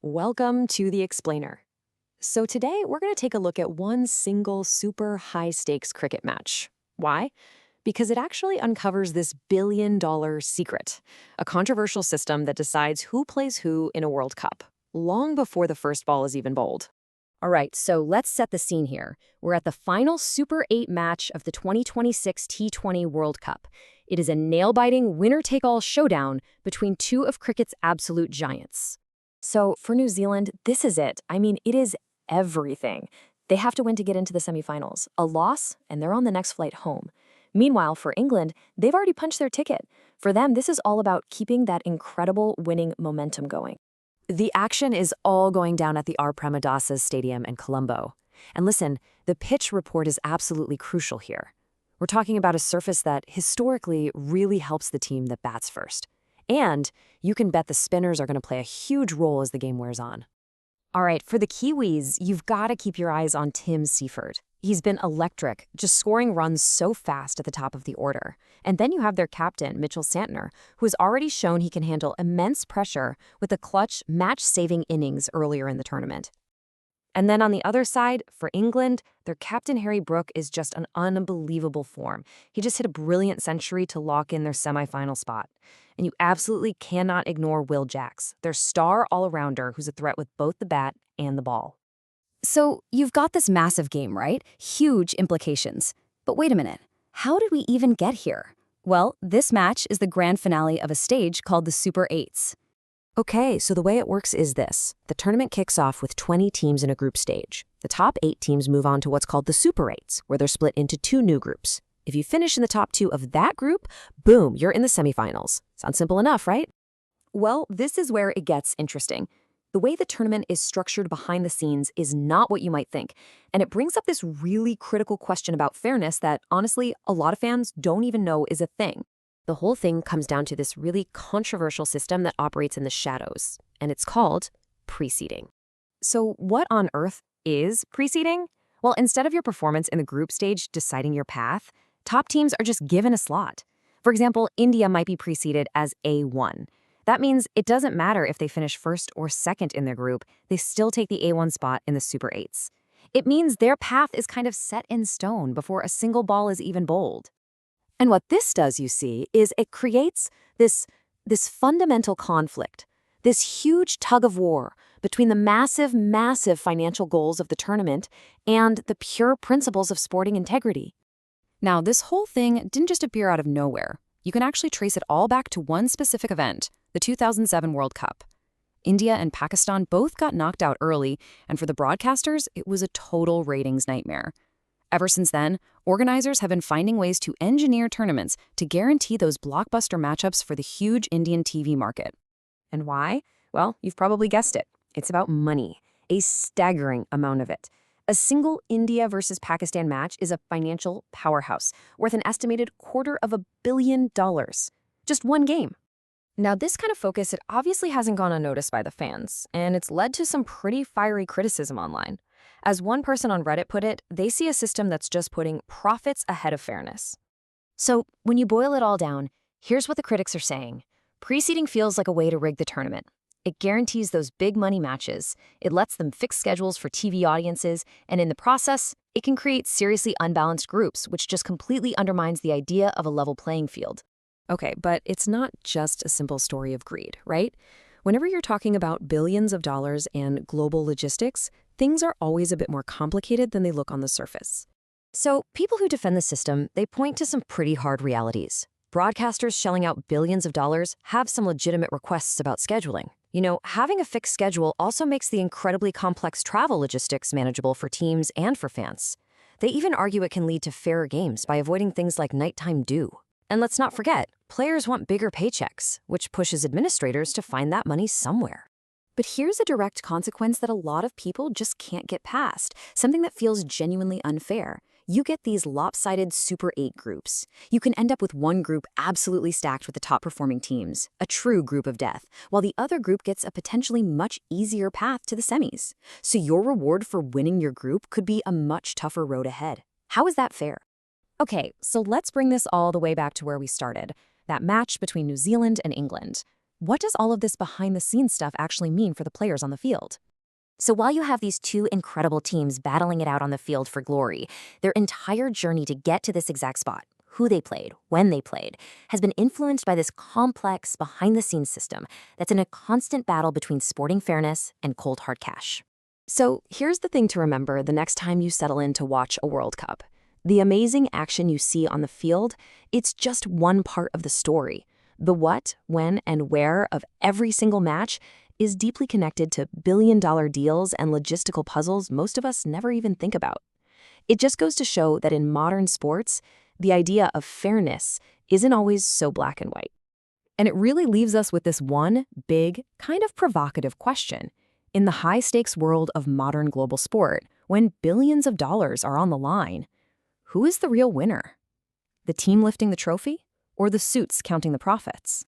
Welcome to the Explainer. So today we're going to take a look at one single super high-stakes cricket match. Why? Because it actually uncovers this billion-dollar secret, a controversial system that decides who plays who in a World Cup, long before the first ball is even bowled. All right, so let's set the scene here. We're at the final Super 8 match of the 2026 T20 World Cup. It is a nail-biting, winner-take-all showdown between two of cricket's absolute giants. So for New Zealand, this is it. I mean, it is everything. They have to win to get into the semifinals. A loss, and they're on the next flight home. Meanwhile, for England, they've already punched their ticket. For them, this is all about keeping that incredible winning momentum going. The action is all going down at the R. Premadasas Stadium in Colombo. And listen, the pitch report is absolutely crucial here. We're talking about a surface that historically really helps the team that bats first. And you can bet the spinners are going to play a huge role as the game wears on. All right, for the Kiwis, you've got to keep your eyes on Tim Seifert. He's been electric, just scoring runs so fast at the top of the order. And then you have their captain, Mitchell Santner, who has already shown he can handle immense pressure with a clutch, match-saving innings earlier in the tournament. And then on the other side, for England, their captain Harry Brook is just an unbelievable form. He just hit a brilliant century to lock in their semi-final spot. And you absolutely cannot ignore Will Jacks, their star all-arounder who's a threat with both the bat and the ball. So you've got this massive game, right? Huge implications. But wait a minute, how did we even get here? Well, this match is the grand finale of a stage called the Super 8s. Okay, so the way it works is this. The tournament kicks off with 20 teams in a group stage. The top 8 teams move on to what's called the Super 8s, where they're split into 2 new groups. If you finish in the top 2 of that group, boom, you're in the semifinals. Sounds simple enough, right? Well, this is where it gets interesting. The way the tournament is structured behind the scenes is not what you might think, and it brings up this really critical question about fairness that, honestly, a lot of fans don't even know is a thing. The whole thing comes down to this really controversial system that operates in the shadows, and it's called pre-seeding. So what on earth is pre-seeding? Well, instead of your performance in the group stage deciding your path, top teams are just given a slot. For example, India might be pre-seeded as A1. That means it doesn't matter if they finish first or second in their group, they still take the A1 spot in the Super 8s. It means their path is kind of set in stone before a single ball is even bowled. And what this does, you see, is it creates this fundamental conflict, this huge tug of war between the massive financial goals of the tournament and the pure principles of sporting integrity. Now, this whole thing didn't just appear out of nowhere. You can actually trace it all back to one specific event, the 2007 World Cup. India and Pakistan both got knocked out early, and for the broadcasters, it was a total ratings nightmare. Ever since then, organizers have been finding ways to engineer tournaments to guarantee those blockbuster matchups for the huge Indian TV market. And why? Well, you've probably guessed it. It's about money, a staggering amount of it. A single India versus Pakistan match is a financial powerhouse, worth an estimated $250 million. Just one game. Now, this kind of focus, it obviously hasn't gone unnoticed by the fans, and it's led to some pretty fiery criticism online. As one person on Reddit put it, they see a system that's just putting profits ahead of fairness. So, when you boil it all down, here's what the critics are saying. Pre-seeding feels like a way to rig the tournament. It guarantees those big money matches, it lets them fix schedules for TV audiences, and in the process, it can create seriously unbalanced groups, which just completely undermines the idea of a level playing field. Okay, but it's not just a simple story of greed, right? Whenever you're talking about billions of dollars and global logistics, things are always a bit more complicated than they look on the surface. So people who defend the system, they point to some pretty hard realities. Broadcasters shelling out billions of dollars have some legitimate requests about scheduling. You know, having a fixed schedule also makes the incredibly complex travel logistics manageable for teams and for fans. They even argue it can lead to fairer games by avoiding things like nighttime dew. And let's not forget, players want bigger paychecks, which pushes administrators to find that money somewhere. But here's a direct consequence that a lot of people just can't get past, something that feels genuinely unfair. You get these lopsided Super 8 groups. You can end up with one group absolutely stacked with the top-performing teams, a true group of death, while the other group gets a potentially much easier path to the semis. So your reward for winning your group could be a much tougher road ahead. How is that fair? Okay, so let's bring this all the way back to where we started, that match between New Zealand and England. What does all of this behind-the-scenes stuff actually mean for the players on the field? So while you have these two incredible teams battling it out on the field for glory, their entire journey to get to this exact spot, who they played, when they played, has been influenced by this complex behind-the-scenes system that's in a constant battle between sporting fairness and cold hard cash. So here's the thing to remember the next time you settle in to watch a World Cup. The amazing action you see on the field, it's just one part of the story. The what, when, and where of every single match is deeply connected to billion-dollar deals and logistical puzzles most of us never even think about. It just goes to show that in modern sports, the idea of fairness isn't always so black and white. And it really leaves us with this one big, kind of provocative question. In the high-stakes world of modern global sport, when billions of dollars are on the line, who is the real winner? The team lifting the trophy or the suits counting the profits?